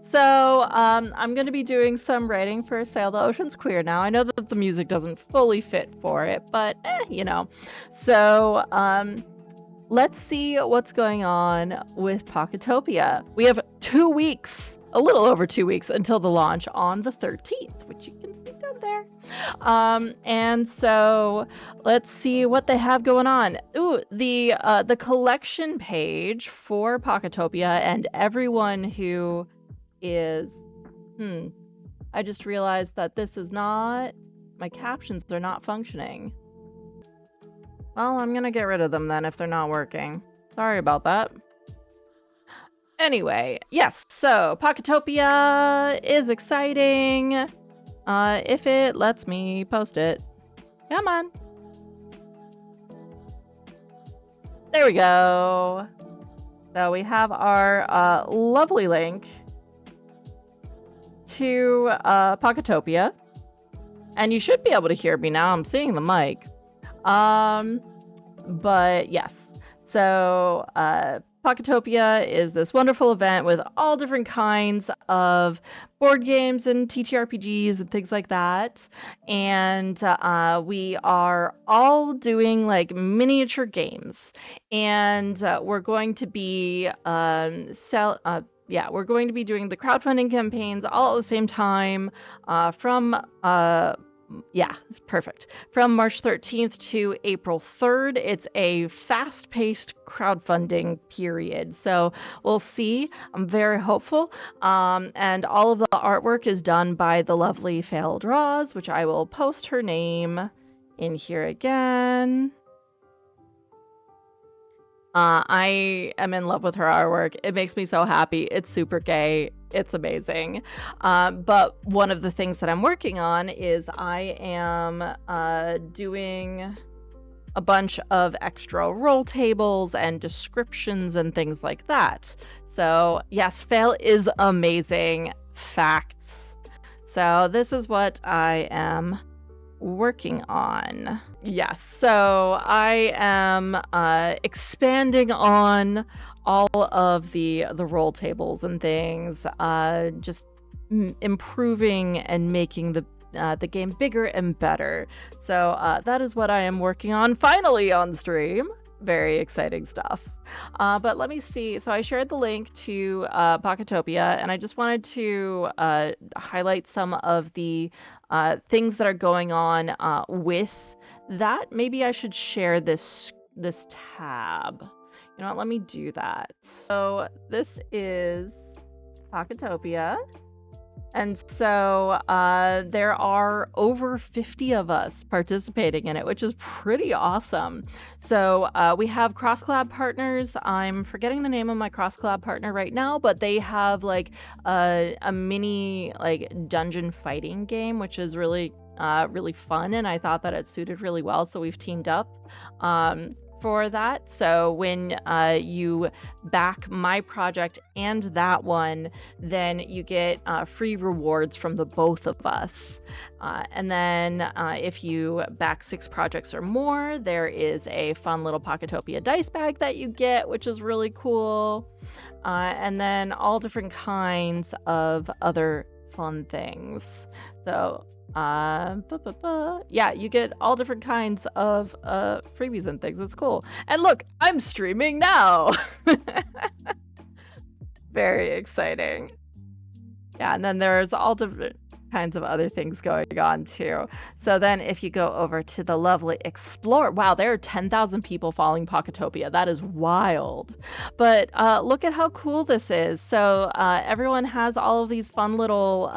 So I'm going to be doing some writing for Sail the Ocean's Queer now. I know that the music doesn't fully fit for it, but you know. So let's see what's going on with Pocketopia. We have 2 weeks, a little over 2 weeks until the launch on the 13th, which you can see down there. And so let's see what they have going on. Ooh, the collection page for Pocketopia and everyone who is I just realized that this is not, my captions are not functioning. Well, I'm gonna get rid of them then if they're not working. Sorry about that. Anyway, yes, so Pocketopia is exciting. If it lets me post it. Come on. There we go. So we have our lovely link to Pocketopia. And you should be able to hear me now. I'm seeing the mic. But yes, so Pocketopia is this wonderful event with all different kinds of board games and TTRPGs and things like that. And we are all doing like miniature games. And we're going to be we're going to be doing the crowdfunding campaigns all at the same time it's perfect. From March 13th to April 3rd, it's a fast-paced crowdfunding period. So we'll see. I'm very hopeful. And all of the artwork is done by the lovely Fael Draws, which I will post her name in here again. I am in love with her artwork. It makes me so happy. It's super gay. It's amazing. But one of the things that I'm working on is I am doing a bunch of extra roll tables and descriptions and things like that. So yes, Fail is amazing. Facts. So this is what I am working on. Yes, so I am expanding on all of the roll tables and things, just improving and making the game bigger and better. So that is what I am working on finally on stream. Very exciting stuff. But let me see. So I shared the link to Pocketopia, and I just wanted to highlight some of the things that are going on with that. Maybe I should share this tab. You know what? Let me do that. So this is Pocketopia. And so there are over 50 of us participating in it, which is pretty awesome. So we have cross-collab partners. I'm forgetting the name of my cross-collab partner right now, but they have like a mini like dungeon fighting game, which is really fun, and I thought that it suited really well. So we've teamed up for that. So when you back my project and that one, then you get free rewards from the both of us. And then if you back 6 projects or more, there is a fun little Pocketopia dice bag that you get, which is really cool. And then all different kinds of other fun things. So yeah, you get all different kinds of freebies and things. It's cool. And look, I'm streaming now. Very exciting. Yeah, and then there's all different kinds of other things going on too. So then if you go over to the lovely Explore, wow, there are 10,000 people following Pocketopia. That is wild. But look at how cool this is. So everyone has all of these fun little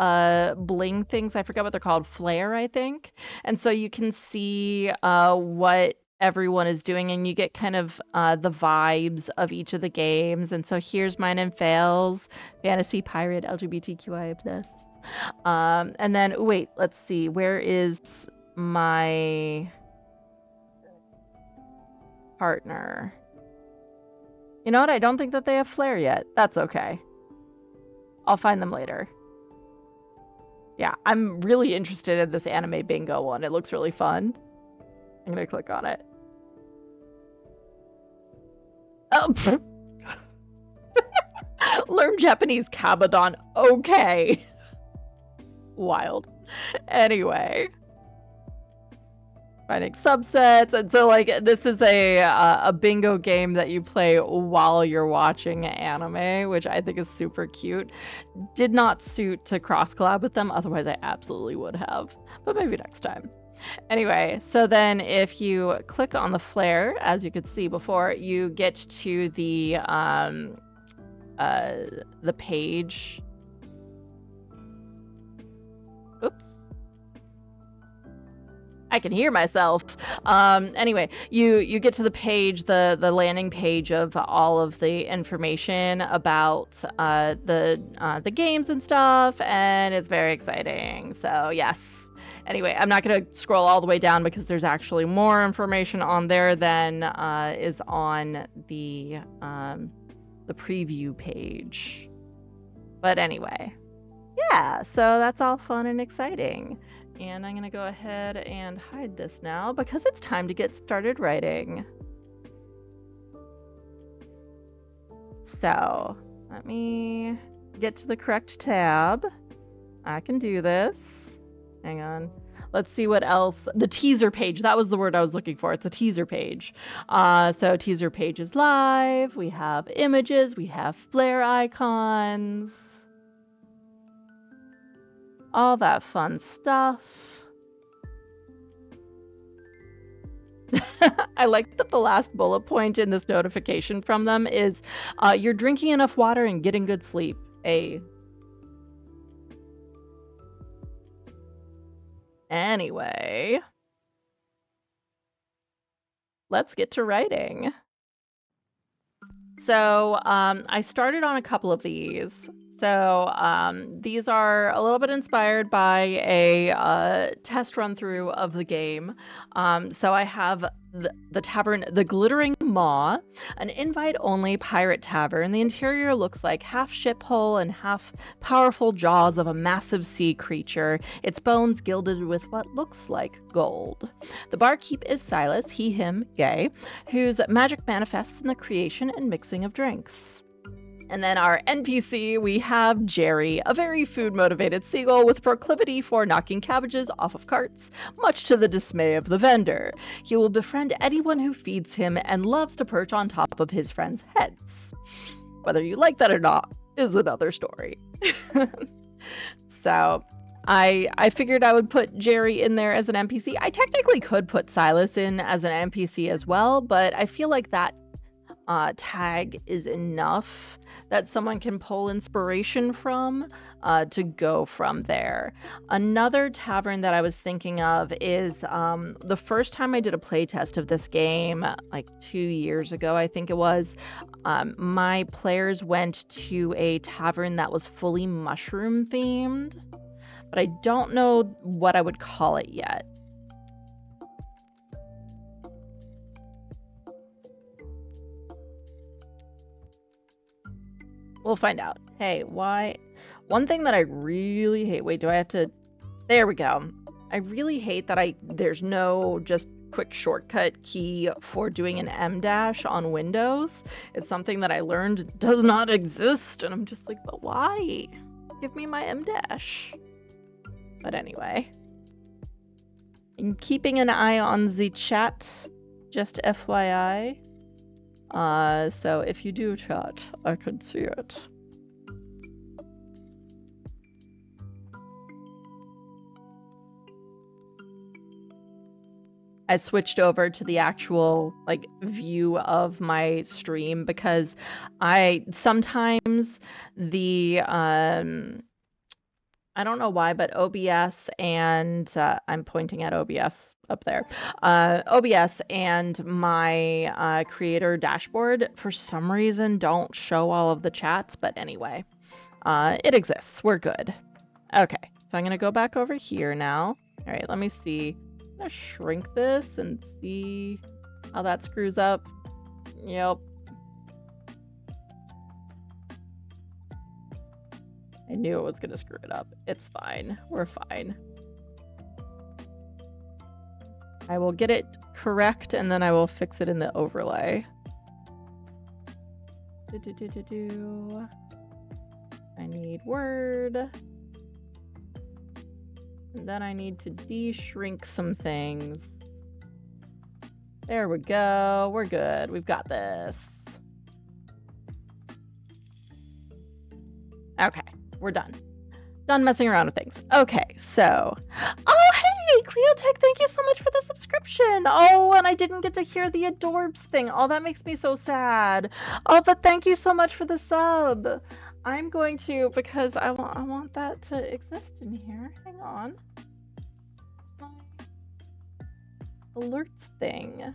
bling things. I forget what they're called, flare, I think. And so you can see what everyone is doing, and you get kind of the vibes of each of the games. And so here's mine and Fail's Fantasy Pirate LGBTQIA+. And then wait, let's see, where is my partner? You know what? I don't think that they have Flare yet. That's okay. I'll find them later. Yeah, I'm really interested in this anime bingo one. It looks really fun. I'm gonna click on it. Oh, Learn Japanese Kabadon. Okay. Wild. Anyway. Finding subsets, and so like this is a bingo game that you play while you're watching anime, which I think is super cute. Did not suit to cross collab with them, otherwise I absolutely would have, but maybe next time. Anyway, so then if you click on the flare, as you could see before, you get to the page. Oops. I can hear myself. Anyway, you get to the page, the landing page of all of the information about the games and stuff, and it's very exciting. So yes. Anyway, I'm not going to scroll all the way down because there's actually more information on there than is on the preview page. But anyway, yeah, so that's all fun and exciting. And I'm going to go ahead and hide this now because it's time to get started writing. So let me get to the correct tab. I can do this. Hang on. Let's see what else. The teaser page. That was the word I was looking for. It's a teaser page. So teaser page is live. We have images. We have flare icons. All that fun stuff. I like that the last bullet point in this notification from them is you're drinking enough water and getting good sleep. Anyway, let's get to writing. So I started on a couple of these. So these are a little bit inspired by a test run through of the game. So I have the tavern, the Glittering Maw, an invite-only pirate tavern. The interior looks like half ship hull and half powerful jaws of a massive sea creature, its bones gilded with what looks like gold. The barkeep is Silas, he, him, gay, whose magic manifests in the creation and mixing of drinks. And then our NPC, we have Jerry, a very food-motivated seagull with proclivity for knocking cabbages off of carts, much to the dismay of the vendor. He will befriend anyone who feeds him and loves to perch on top of his friends' heads. Whether you like that or not is another story. So I figured I would put Jerry in there as an NPC. I technically could put Silas in as an NPC as well, but I feel like that tag is enough that someone can pull inspiration from to go from there. Another tavern that I was thinking of is the first time I did a playtest of this game, like 2 years ago, I think it was, my players went to a tavern that was fully mushroom themed, but I don't know what I would call it yet. We'll find out. Hey, why? One thing that I really hate. Wait, do I have to? There we go. I really hate that there's no just quick shortcut key for doing an M dash on Windows. It's something that I learned does not exist, and I'm just like, but why? Give me my M dash. But anyway, I'm keeping an eye on the chat. Just FYI. So if you do chat, I could see it. I switched over to the actual like view of my stream because sometimes the I don't know why, but OBS and I'm pointing at OBS up there. OBS and my creator dashboard for some reason don't show all of the chats, but anyway, it exists. We're good. Okay, so I'm gonna go back over here now. All right, let me see. I'm gonna shrink this and see how that screws up. Yep. I knew it was gonna screw it up. It's fine. We're fine. I will get it correct and then I will fix it in the overlay. I need Word. And then I need to de-shrink some things. There we go. We're good. We've got this. Okay, we're done. Done messing around with things. Okay, so. Oh, hey, Cleotech, thank you so much for the subscription. Oh, and I didn't get to hear the Adorbs thing. Oh, that makes me so sad. Oh, but thank you so much for the sub. I'm going to, because I want that to exist in here. Hang on. My alerts thing.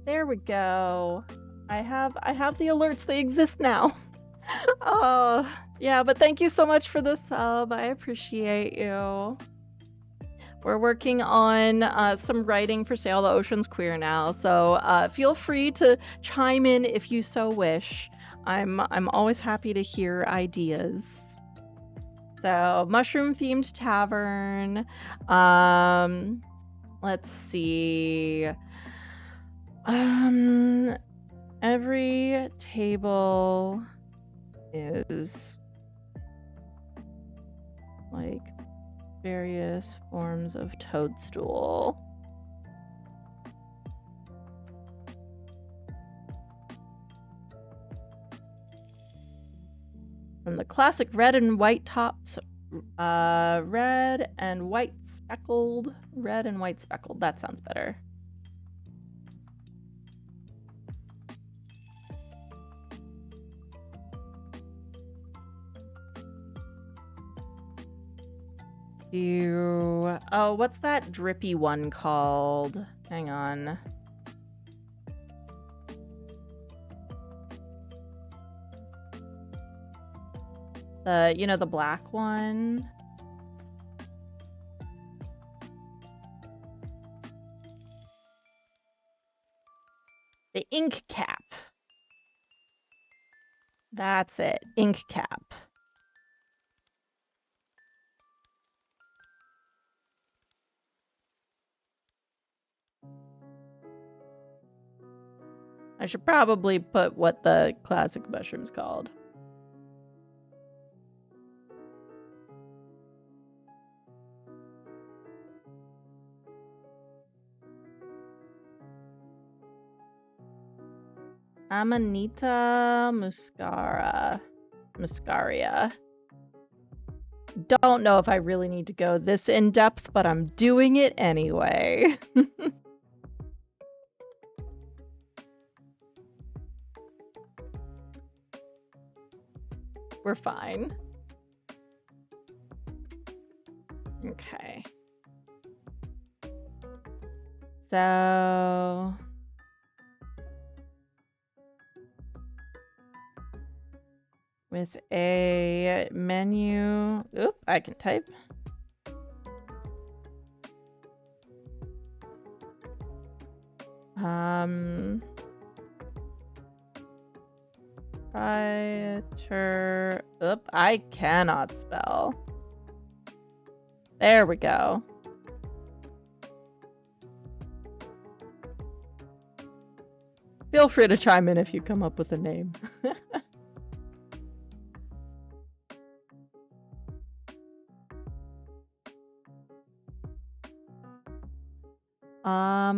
There we go. I have the alerts. They exist now. Oh, yeah, but thank you so much for the sub. I appreciate you. We're working on some writing for Sail the Oceans Queer now, so feel free to chime in if you so wish. I'm always happy to hear ideas. So, mushroom-themed tavern. Let's see. Every table is like various forms of toadstool. From the classic red and white tops, red and white speckled. Red and white speckled. That sounds better. Oh, what's that drippy one called? Hang on. You know, the black one? The ink cap. That's it. Ink cap. I should probably put what the classic mushroom's called. Amanita muscaria. Don't know if I really need to go this in depth, but I'm doing it anyway. We're fine. Okay. So with a menu, oop, I can type. Oop, I cannot spell. There we go. Feel free to chime in if you come up with a name.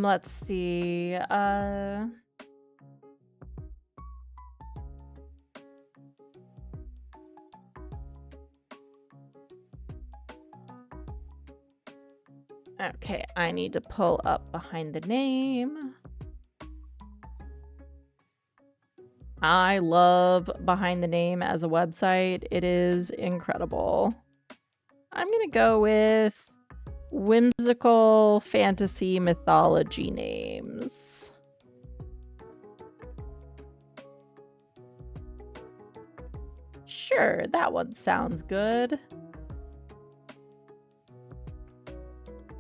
Let's see. Okay, I need to pull up behind the name. I love behind the name as a website. It is incredible. I'm gonna go with whimsical fantasy mythology names. Sure, that one sounds good.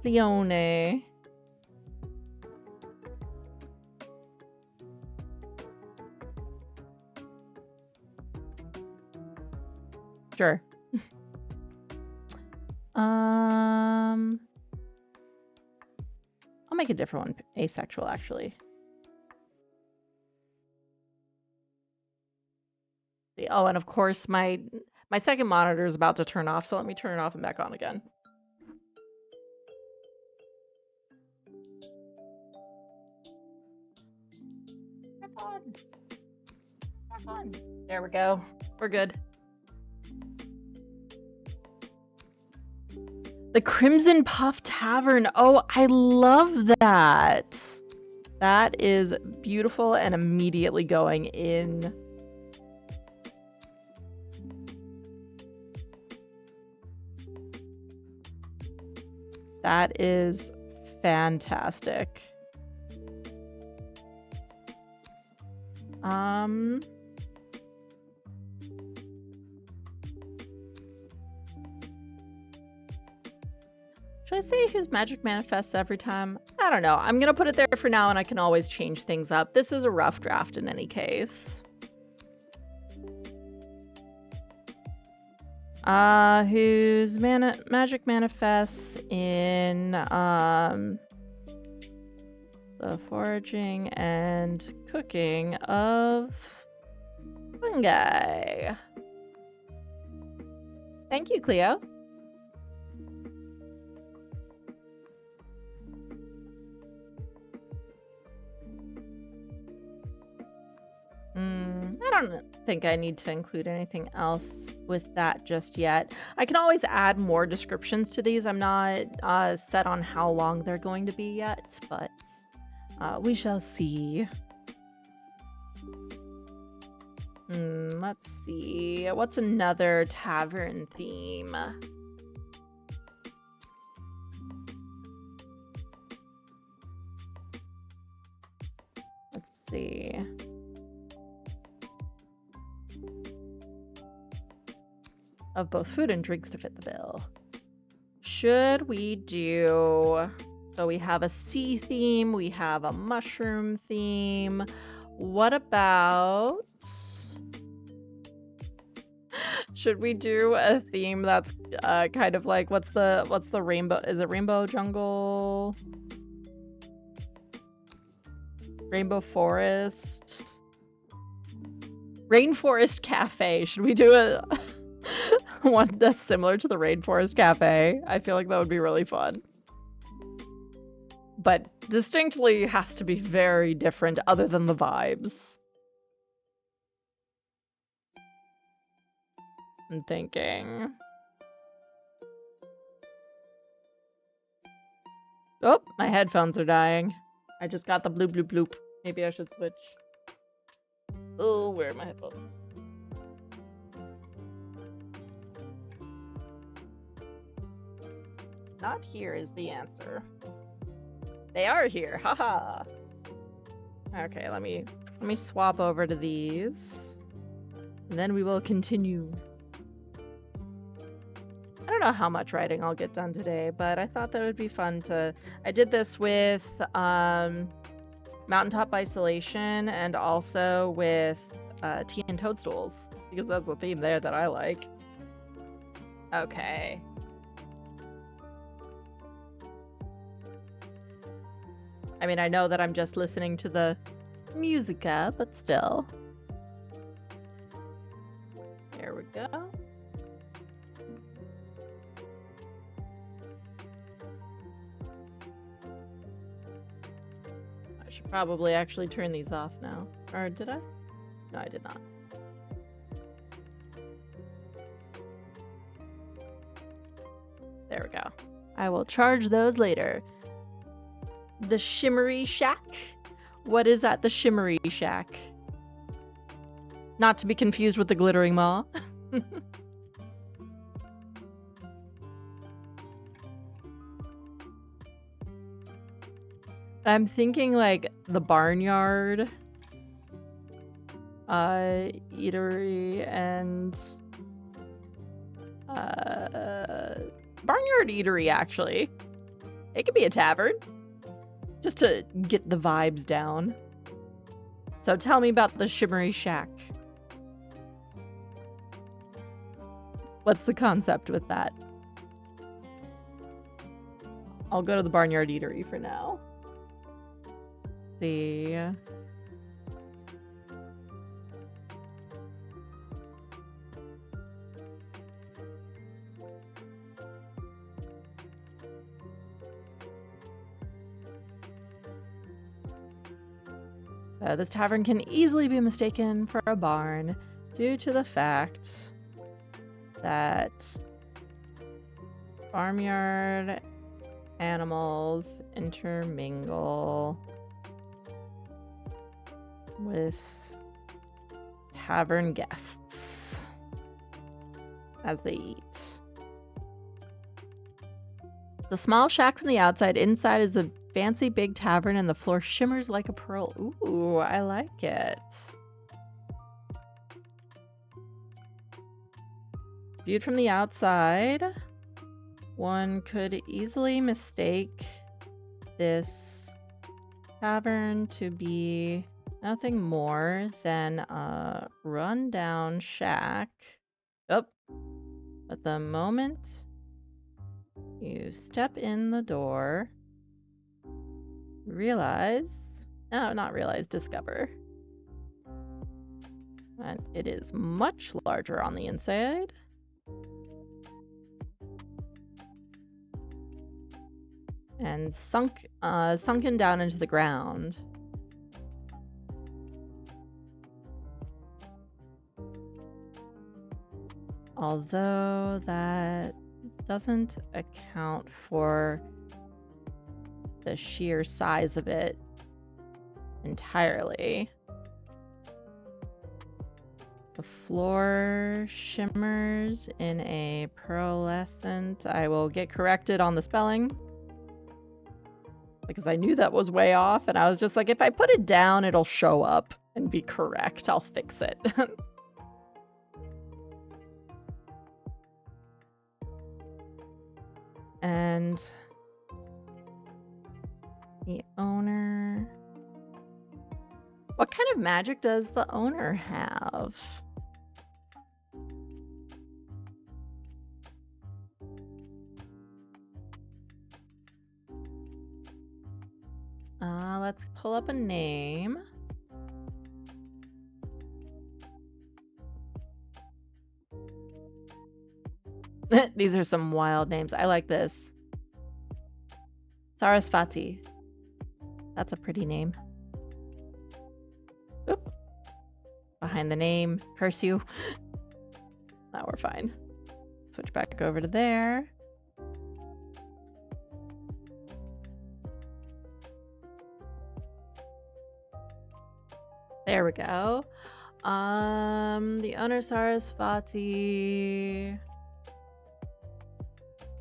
Leone. Sure. I'll make a different one. Asexual, actually. see. Oh, and of course my second monitor is about to turn off, so let me turn it off and back on again. Back on. Back on. There we go. We're good. The Crimson Puff Tavern. Oh, I love that. That is beautiful and immediately going in. That is fantastic. Should I say whose magic manifests every time? I don't know. I'm gonna put it there for now, and I can always change things up. This is a rough draft in any case. Whose magic manifests in the foraging and cooking of fungi. Thank you, Cleo. I don't think I need to include anything else with that just yet. I can always add more descriptions to these. I'm not set on how long they're going to be yet, but we shall see. Let's see. What's another tavern theme? Let's see. Of both food and drinks to fit the bill. Should we do... So we have a sea theme, we have a mushroom theme. What about... Should we do a theme that's kind of like, what's the rainbow? Is it Rainbow Jungle? Rainbow Forest? Rainforest Cafe. Should we do a... one that's similar to the Rainforest Cafe? I feel like that would be really fun. But distinctly has to be very different other than the vibes. I'm thinking. Oh, my headphones are dying. I just got the bloop bloop bloop. Maybe I should switch. Oh, where are my headphones? Not here is the answer. They are here, haha. Okay, let me swap over to these. And then we will continue. I don't know how much writing I'll get done today, but I thought that would be fun to... I did this with Mountaintop Isolation and also with Tea and Toadstools, because that's a theme there that I like. Okay. I mean, I know that I'm just listening to the musica, but still. There we go. I should probably actually turn these off now. Or did I? No, I did not. There we go. I will charge those later. The Shimmery Shack? What is at the Shimmery Shack? Not to be confused with the Glittering Maw. I'm thinking like the Barnyard eatery and Barnyard eatery, actually. It could be a tavern. Just to get the vibes down. So tell me about the Shimmery Shack. What's the concept with that? I'll go to the Barnyard Eatery for now. See. This tavern can easily be mistaken for a barn due to the fact that farmyard animals intermingle with tavern guests as they eat. The small shack from the outside, inside is a fancy big tavern and the floor shimmers like a pearl. Ooh, I like it. Viewed from the outside, one could easily mistake this tavern to be nothing more than a rundown shack. Oh, but the moment you step in the door, discover. And it is much larger on the inside. And sunken down into the ground. Although that doesn't account for the sheer size of it entirely. The floor shimmers in a pearlescent. I will get corrected on the spelling, because I knew that was way off, and I was just like, if I put it down, it'll show up and be correct. I'll fix it. And the owner... What kind of magic does the owner have? Let's pull up a name. These are some wild names. I like this. Sarasvati. That's a pretty name. Oop. Behind the name. Curse you. Now we're fine. Switch back over to there. There we go. The owner Sarasvati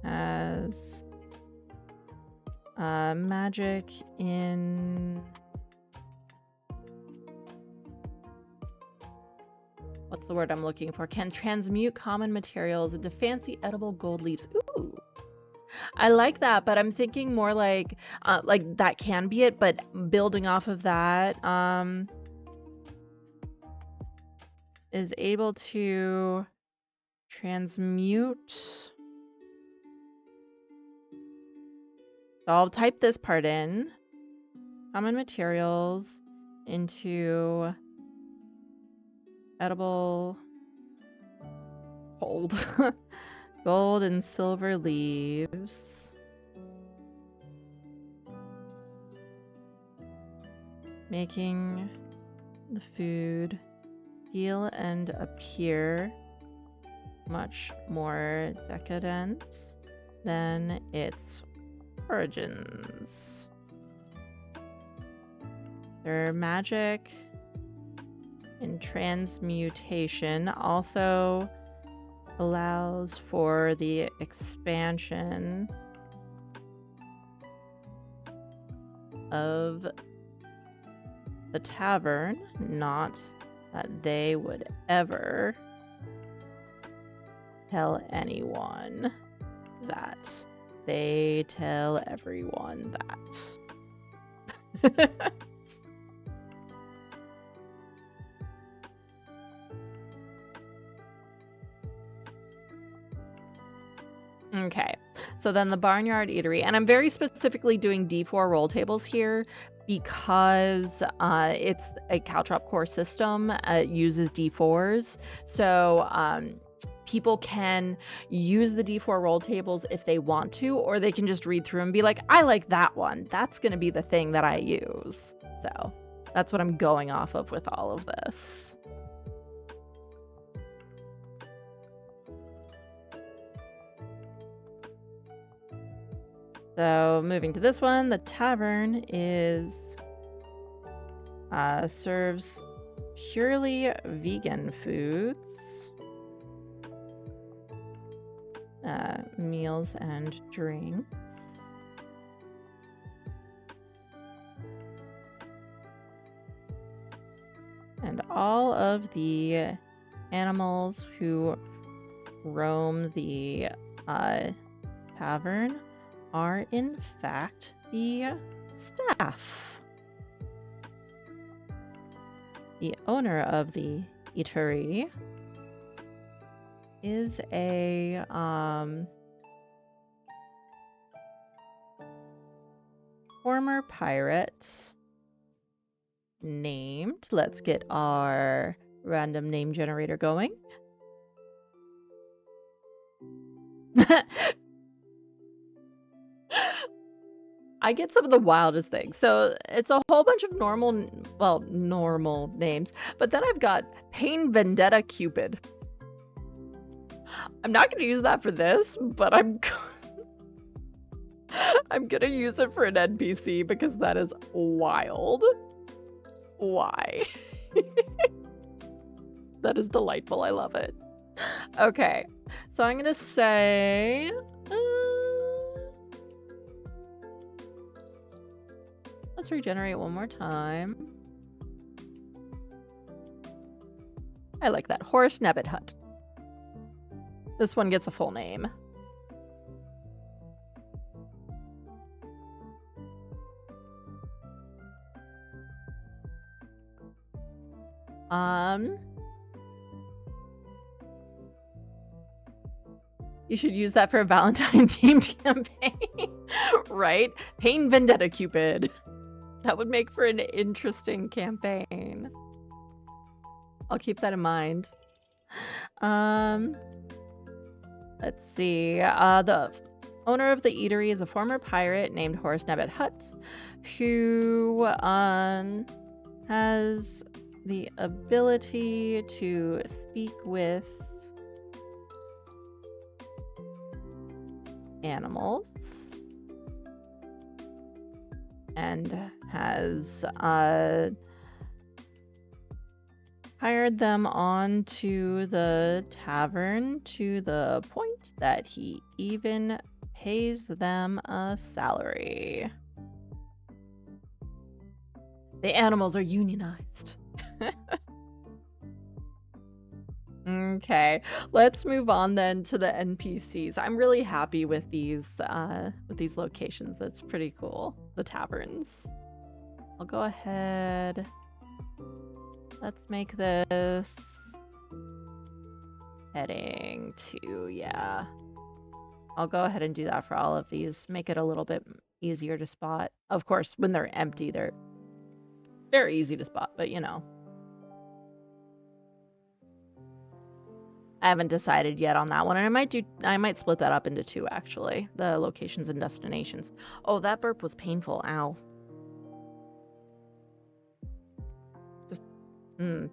has magic in... What's the word I'm looking for? Can transmute common materials into fancy edible gold leaves. Ooh. I like that, but I'm thinking more like that can be it, but building off of that, is able to transmute. So I'll type this part in. Common materials into edible gold. Gold and silver leaves. Making the food feel and appear much more decadent than its origins. Their magic in transmutation also allows for the expansion of the tavern, not that they would ever tell anyone that. They tell everyone that. Okay, so then the Barnyard Eatery, and I'm very specifically doing D4 roll tables here because it's a Caltrop core system. It uses D4s, so people can use the D4 roll tables if they want to, or they can just read through and be like, I like that one. That's going to be the thing that I use. So That's what I'm going off of with all of this. So moving to this one, the tavern serves purely vegan foods, meals and drinks. And all of the animals who roam the tavern are in fact the staff. The owner of the eatery is a former pirate named, let's get our random name generator going. I get some of the wildest things. So it's a whole bunch of normal names, but then I've got Pain Vendetta Cupid. I'm not going to use that for this, but I'm going to use it for an NPC because that is wild. Why? That is delightful. I love it. Okay, so I'm going to say... let's regenerate one more time. I like that. Horse Nebbit Hut. This one gets a full name. You should use that for a Valentine-themed campaign, right? Pain Vendetta Cupid. That would make for an interesting campaign. I'll keep that in mind. Let's see. The owner of the eatery is a former pirate named Horse Nebbit Hut, who has the ability to speak with animals and has hired them onto the tavern to the point that he even pays them a salary. The animals are unionized. Okay, let's move on then to the NPCs. I'm really happy with these locations. That's pretty cool. The taverns. I'll go ahead. Let's make this heading to, yeah. I'll go ahead and do that for all of these. Make it a little bit easier to spot. Of course, when they're empty, they're very easy to spot, but you know. I haven't decided yet on that one, and I might split that up into two, actually. The locations and destinations. Oh, that burp was painful. Ow. Just,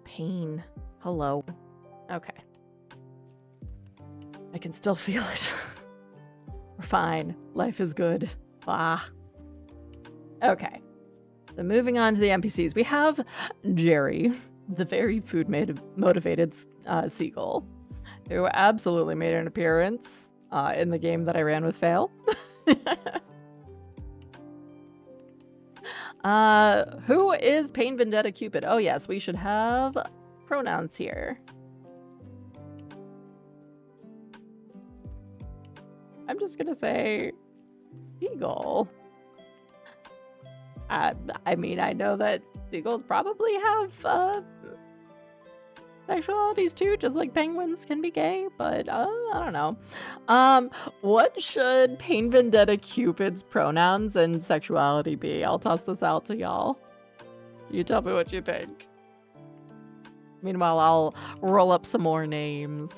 pain. Hello. Okay. I can still feel it. We're fine. Life is good. Ah. Okay. So moving on to the NPCs. We have Jerry, the very food-motivated seagull, who absolutely made an appearance in the game that I ran with Fael. Who is Pain Vendetta Cupid? Oh yes, we should have pronouns here. I'm just gonna say seagull. I mean, I know that seagulls probably have sexualities too, just like penguins can be gay, but I don't know. What should Pain Vendetta Cupid's pronouns and sexuality be? I'll toss this out to y'all. You tell me what you think. Meanwhile, I'll roll up some more names.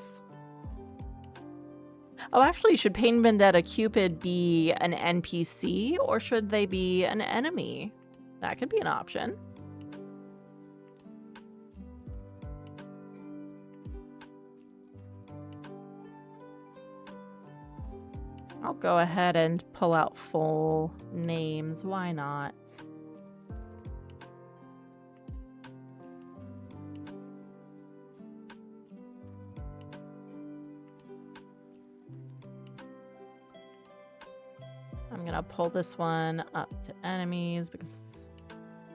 Oh, actually, should Pain Vendetta Cupid be an NPC or should they be an enemy? That could be an option. I'll go ahead and pull out full names. Why not? I'm gonna pull this one up to enemies because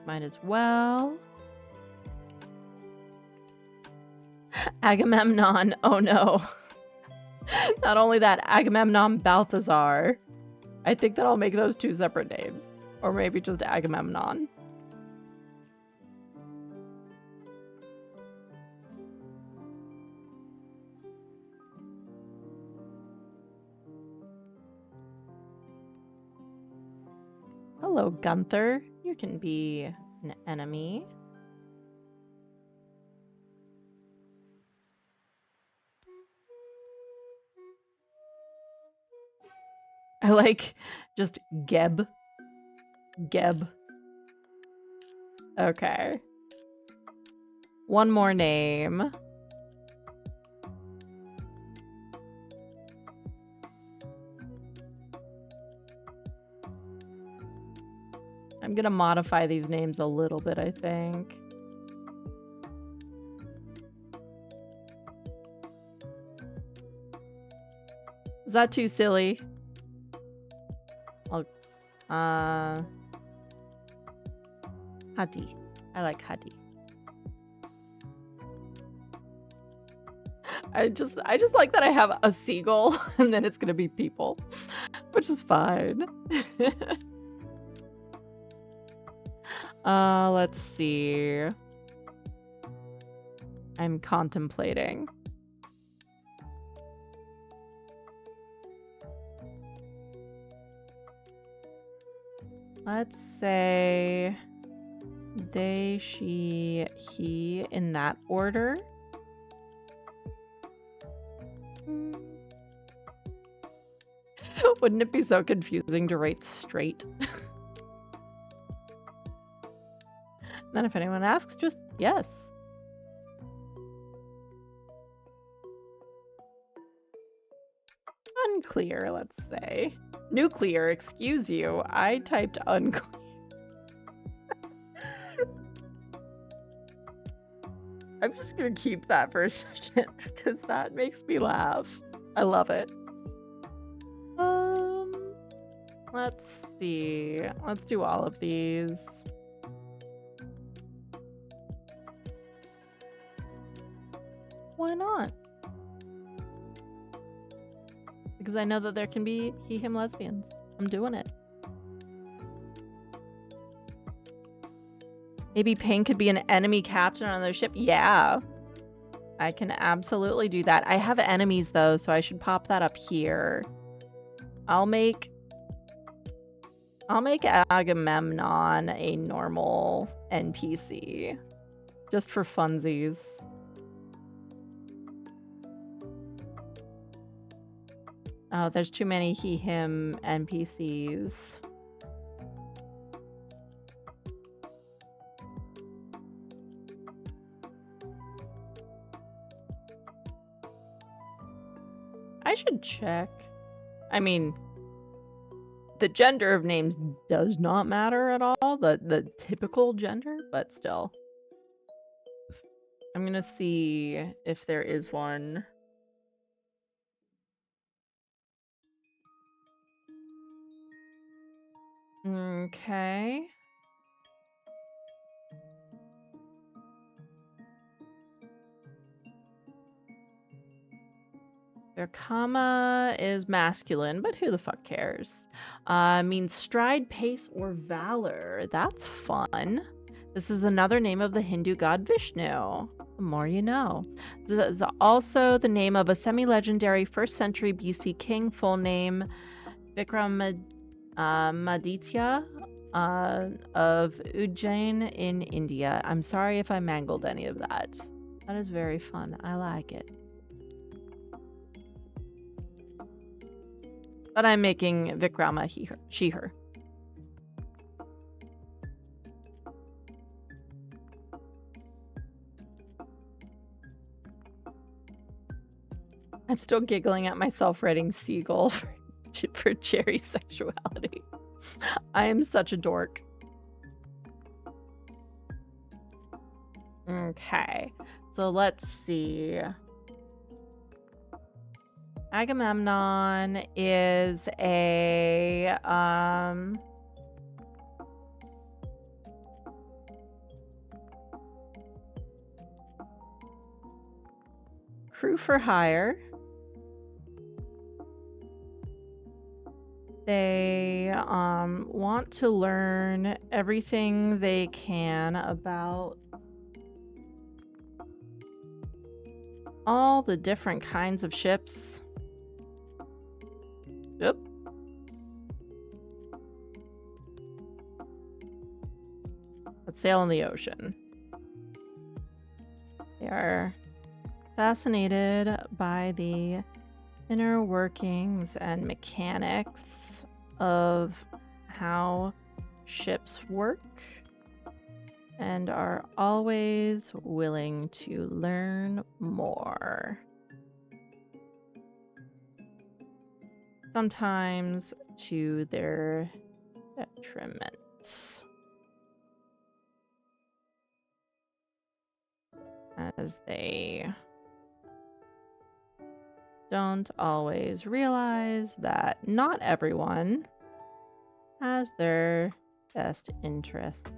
might as well. Agamemnon. Oh no. Not only that, Agamemnon Balthazar. I think that I'll make those two separate names. Or maybe just Agamemnon. Hello, Gunther. You can be an enemy. I like just Geb. Geb. Okay. One more name. I'm gonna modify these names a little bit, I think. Is that too silly? Hadi. I like Hadi. I just like that I have a seagull and then it's gonna be people, which is fine. Let's see. I'm contemplating. Let's say they, she, he in that order. Wouldn't it be so confusing to write straight? Then if anyone asks, just yes. Unclear, let's say. Nuclear, excuse you. I typed unclear. I'm just gonna keep that for a second because that makes me laugh. I love it. Let's see. Let's do all of these. Why not? Because I know that there can be he, him lesbians. I'm doing it. Maybe Ping could be an enemy captain on their ship. Yeah. I can absolutely do that. I have enemies though, so I should pop that up here. I'll make Agamemnon a normal NPC. Just for funsies. Oh, there's too many he, him NPCs. I should check. I mean, the gender of names does not matter at all, the typical gender, but still. I'm gonna see if there is one. Okay. Their comma is masculine, but who the fuck cares? Means stride, pace, or valor. That's fun. This is another name of the Hindu god Vishnu. The more you know. This is also the name of a semi-legendary 1st century BC king, full name Vikramaditya of Ujjain in India. I'm sorry if I mangled any of that. That is very fun. I like it. But I'm making Vikrama he, her, she, her. I'm still giggling at myself writing seagull for for Jerry's sexuality. I am such a dork. Okay, so let's see. Agamemnon is a crew for hire. They want to learn everything they can about all the different kinds of ships. Yep. That sail in the ocean. They are fascinated by the inner workings and mechanics of how ships work and are always willing to learn more. Sometimes to their detriment. As they don't always realize that not everyone has their best interests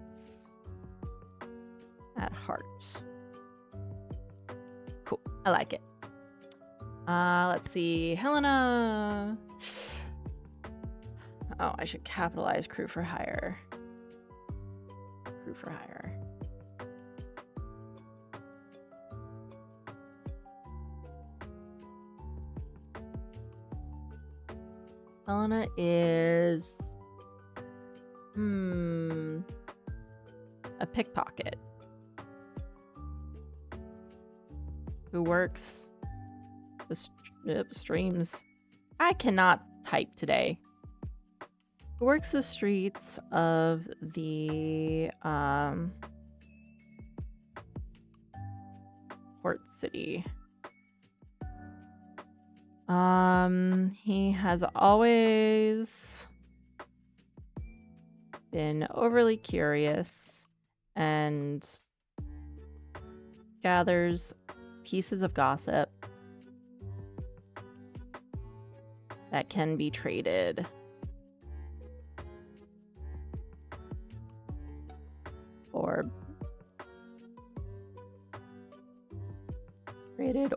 at heart. Cool. I like it. Let's see. Helena. Oh, I should capitalize crew for hire. Crew for hire. Helena is a pickpocket who works the streams. I cannot type today. Who works the streets of the port city. He has always been overly curious and gathers pieces of gossip that can be traded.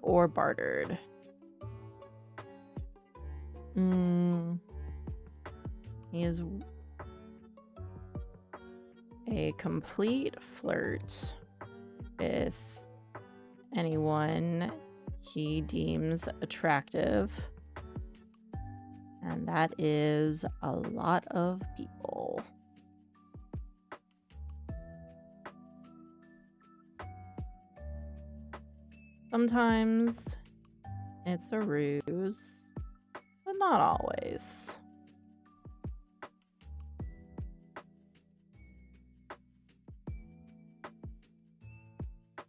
Or bartered. He is a complete flirt with anyone he deems attractive, and that is a lot of people. Sometimes it's a ruse, but not always.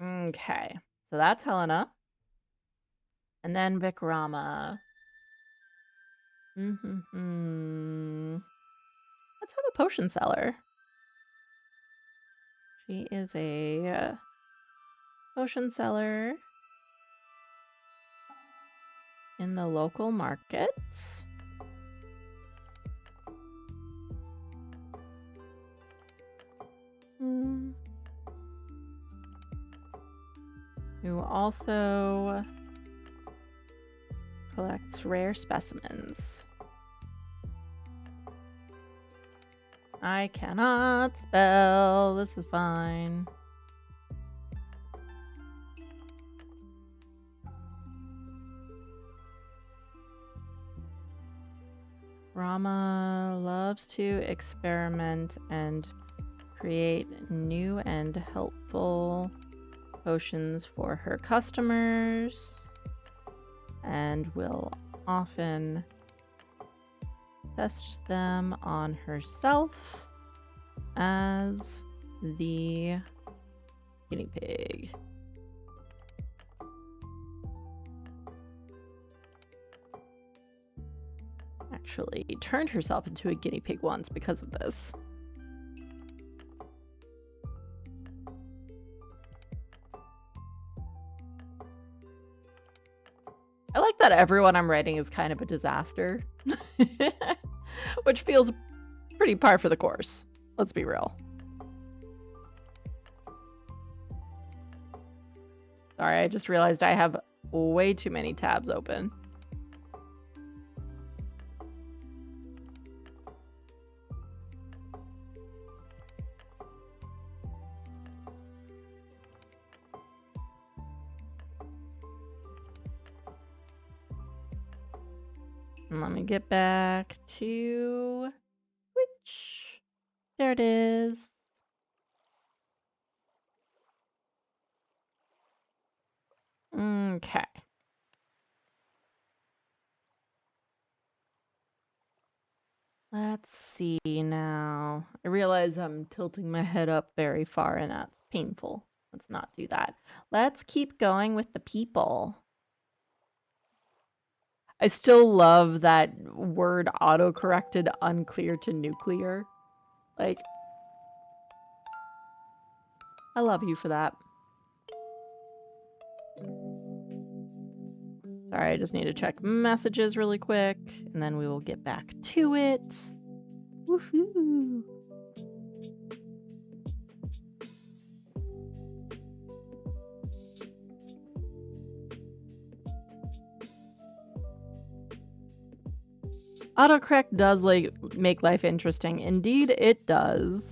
Okay, so that's Helena. And then Vikrama. Let's have a potion seller. She is a potion seller in the local market. Who also collects rare specimens. I cannot spell. This is fine. Rama loves to experiment and create new and helpful potions for her customers, and will often test them on herself as the guinea pig. actually turned herself into a guinea pig once because of this. I like that everyone I'm writing is kind of a disaster, which feels pretty par for the course. Let's be real. Sorry, I just realized I have way too many tabs open. And let me get back to which. There it is. Okay. Let's see now. I realize I'm tilting my head up very far and that's painful. Let's not do that. Let's keep going with the people. I still love that word auto-corrected unclear to nuclear. Like, I love you for that. Sorry, I just need to check messages really quick, and then we will get back to it. Woohoo! Autocorrect does make life interesting. Indeed, it does.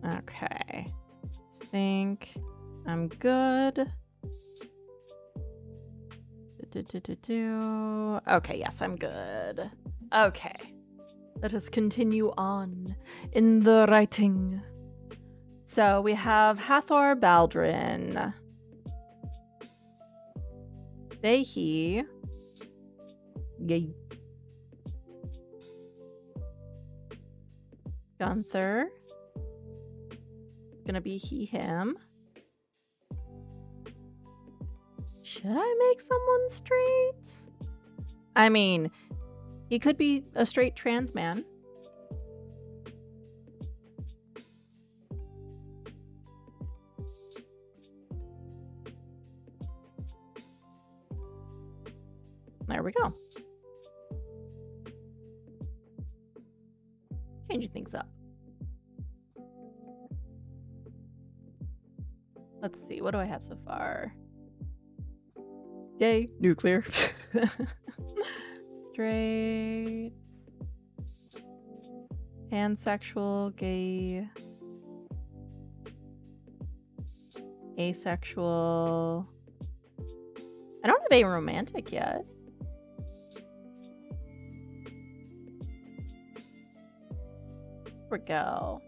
Okay. I think I'm good. Okay, yes, I'm good. Okay. Let us continue on in the writing. So we have Hathor Baldrin. They, he. Yay. Gunther. Gonna be he, him. Should I make someone straight? I mean, he could be a straight trans man. There we go. Changing things up. Let's see, what do I have so far? Gay, nuclear. Straight. Pansexual, gay. Asexual. I don't have aromantic yet. Here we go.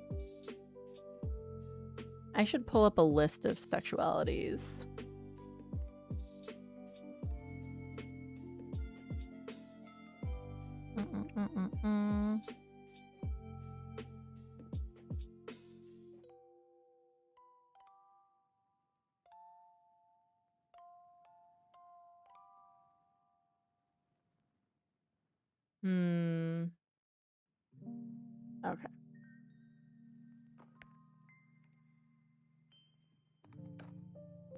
I should pull up a list of sexualities. Okay.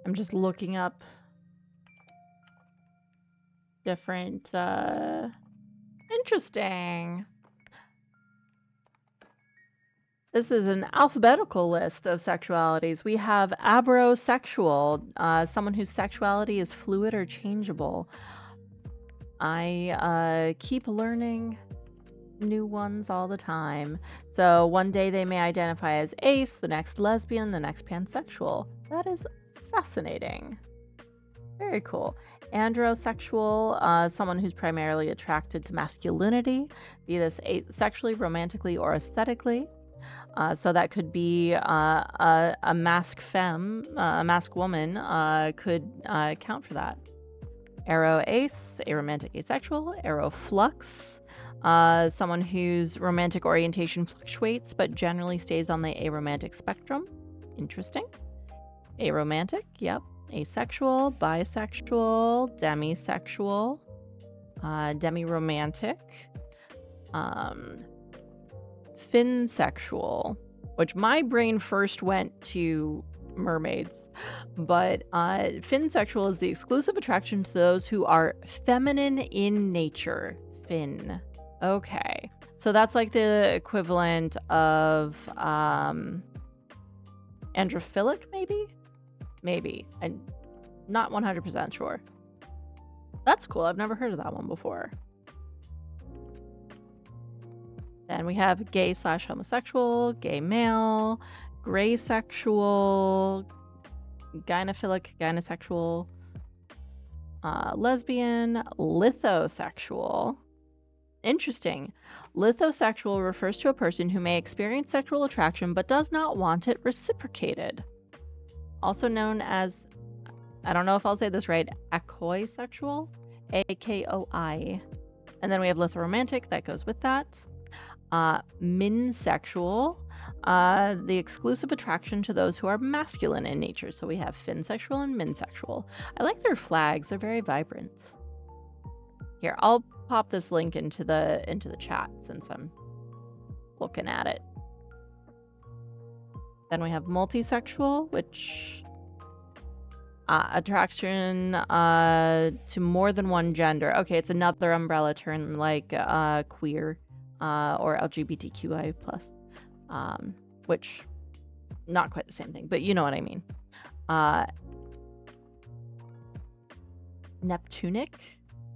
I'm just looking up different, interesting. This is an alphabetical list of sexualities. We have abrosexual, someone whose sexuality is fluid or changeable. I keep learning new ones all the time. So one day they may identify as ace, the next lesbian, the next pansexual. That is fascinating. Very cool. Androsexual, someone who's primarily attracted to masculinity, be this sexually, romantically, or aesthetically. So that could be a mask femme, a mask woman could count for that. Aroace, aromantic asexual. Aroflux, Someone whose romantic orientation fluctuates but generally stays on the aromantic spectrum. Interesting. Aromantic, yep. Asexual, bisexual, demisexual, demiromantic, finsexual, which my brain first went to mermaids, but finsexual is the exclusive attraction to those who are feminine in nature. Fin. Okay. So that's like the equivalent of androphilic, maybe? Maybe. I'm not 100% sure. That's cool. I've never heard of that one before. Then we have gay/homosexual, gay male, gray sexual, gynophilic, gynosexual, lesbian, lithosexual. Interesting. Lithosexual refers to a person who may experience sexual attraction but does not want it reciprocated. Also known as, I don't know if I'll say this right, akoisexual, A-K-O-I. And then we have lithoromantic, that goes with that. Minsexual, the exclusive attraction to those who are masculine in nature. So we have finsexual and minsexual. I like their flags, they're very vibrant. Here, I'll pop this link into the chat since I'm looking at it. Then we have multisexual, which attraction to more than one gender. Okay, it's another umbrella term like queer or LGBTQI+, which not quite the same thing, but you know what I mean. Neptunic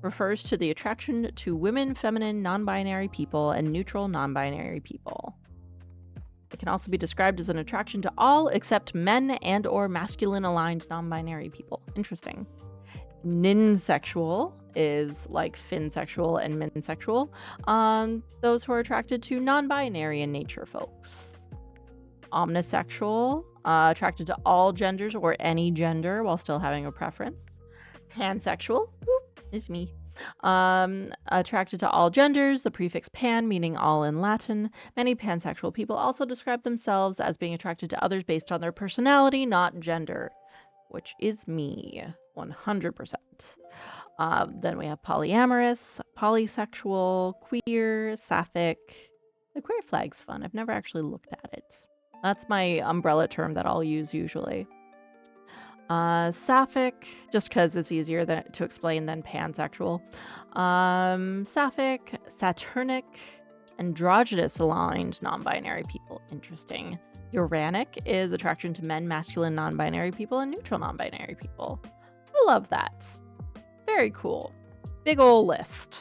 refers to the attraction to women, feminine, non-binary people, and neutral non-binary people. It can also be described as an attraction to all except men and or masculine-aligned non-binary people. Interesting. Ninsexual is like finsexual and minsexual. Those who are attracted to non-binary in nature folks. Omnisexual, attracted to all genders or any gender while still having a preference. Pansexual, is me. Attracted to all genders, the prefix pan meaning all in Latin. Many pansexual people also describe themselves as being attracted to others based on their personality, not gender, which is me, 100%. Then we have polyamorous, polysexual, queer, sapphic. The queer flag's fun. I've never actually looked at it. That's my umbrella term that I'll use usually. Sapphic, just because it's easier to explain than pansexual. Sapphic, Saturnic, androgynous aligned non-binary people. Interesting. Uranic is attraction to men, masculine non-binary people, and neutral non-binary people. I love that. Very cool. Big ol' list.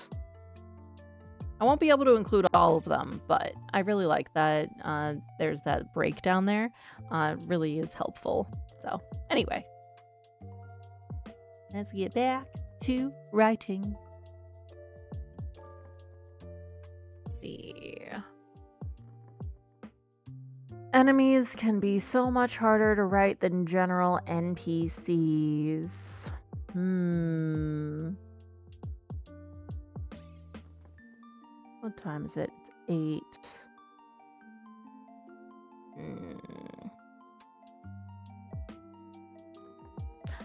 I won't be able to include all of them, but I really like that there's that breakdown there. It really is helpful. So, anyway. Let's get back to writing. Enemies can be so much harder to write than general NPCs. What time is it? It's 8.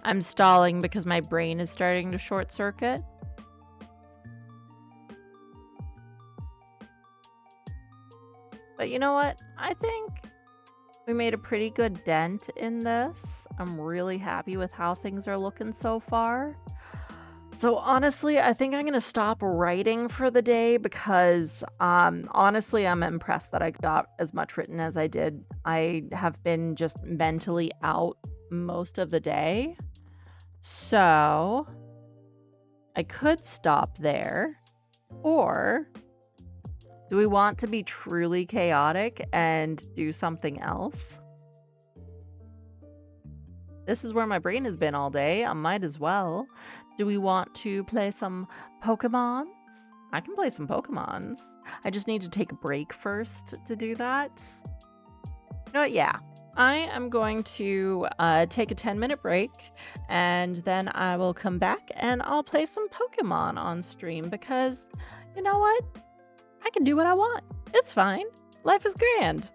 I'm stalling because my brain is starting to short circuit. But you know what? I think we made a pretty good dent in this. I'm really happy with how things are looking so far. So honestly, I think I'm going to stop writing for the day because honestly, I'm impressed that I got as much written as I did. I have been just mentally out most of the day. So I could stop there, or do we want to be truly chaotic and do something else? This is where my brain has been all day. I might as well. Do we want to play some Pokemons? I can play some Pokemons. I just need to take a break first to do that. You know what? Yeah. I am going to take a 10-minute break, and then I will come back and I'll play some Pokemon on stream because, you know what? I can do what I want. It's fine. Life is grand.